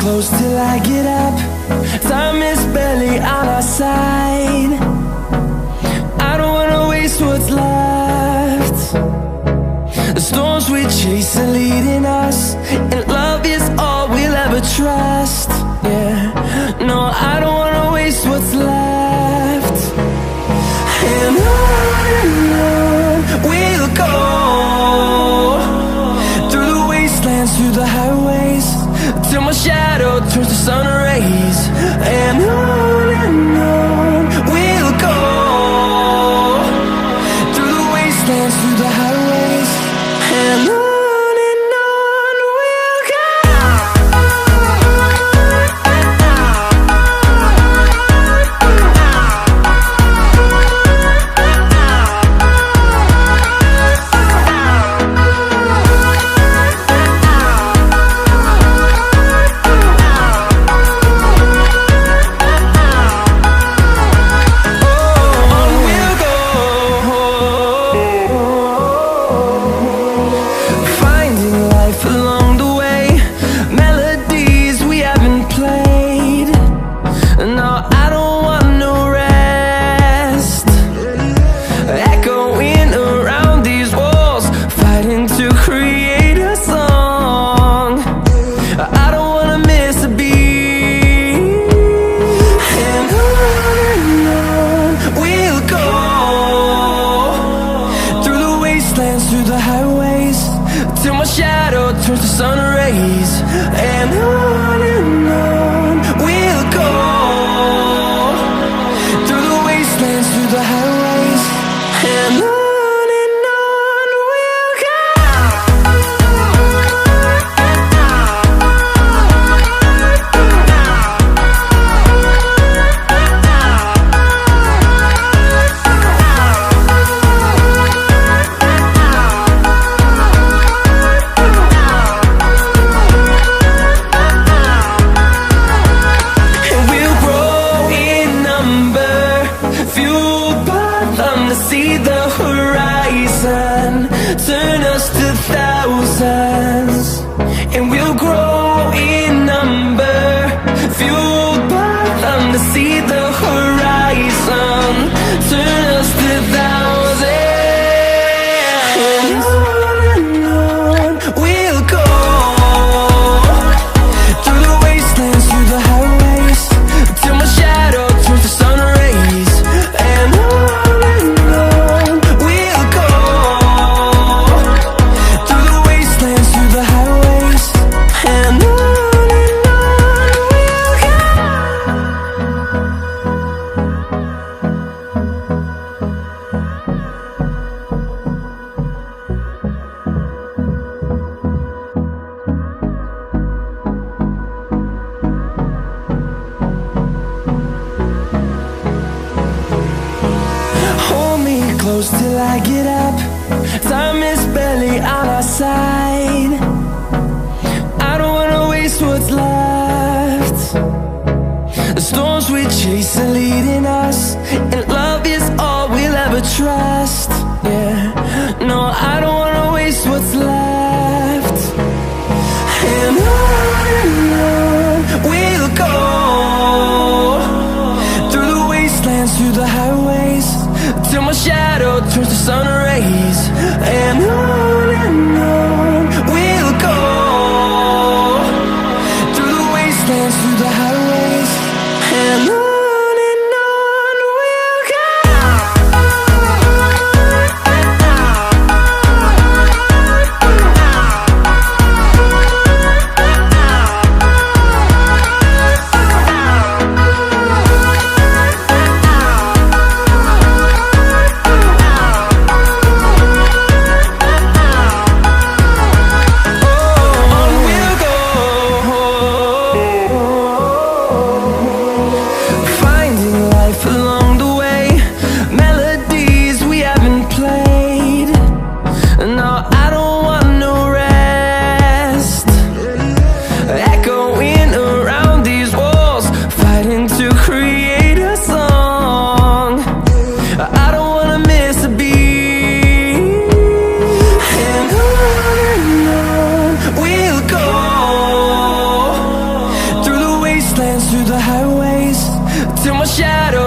close till I get up. Time is barely on our side. I don't wanna waste what's left. The storms we chase are leading us, and love is all we'll ever trust. Yeah, no, I don't wanna waste what's left. And on we'll go, through the wastelands, through the highways, till my shadow turns to sun rays. And on we'll go, through the wastelands, through the highways, and on we'll go. Through the highways, till my shadow turns to sun rays. And on we'll go, through the wastelands, through the highways, and on we'll go. See the horizon turn us to thousands, and we'll grow in number, fueled by them. To see the horizon turn us to thousands, and on we'll go, through the wastelands, through the highways, till my shadow turns to sun rays. And close till I get up. Time is barely on our side. I don't wanna waste what's left. The storms we chase are leading us, and love is all we'll ever trust. Yeah, no, I don't wanna waste what's left. And on we'll go, through the wastelands, through the highways, till my shadow turns to sun rays. And on we'll go, through the wastelands, through the highways, and on we'll go. dance through the highways till my shadow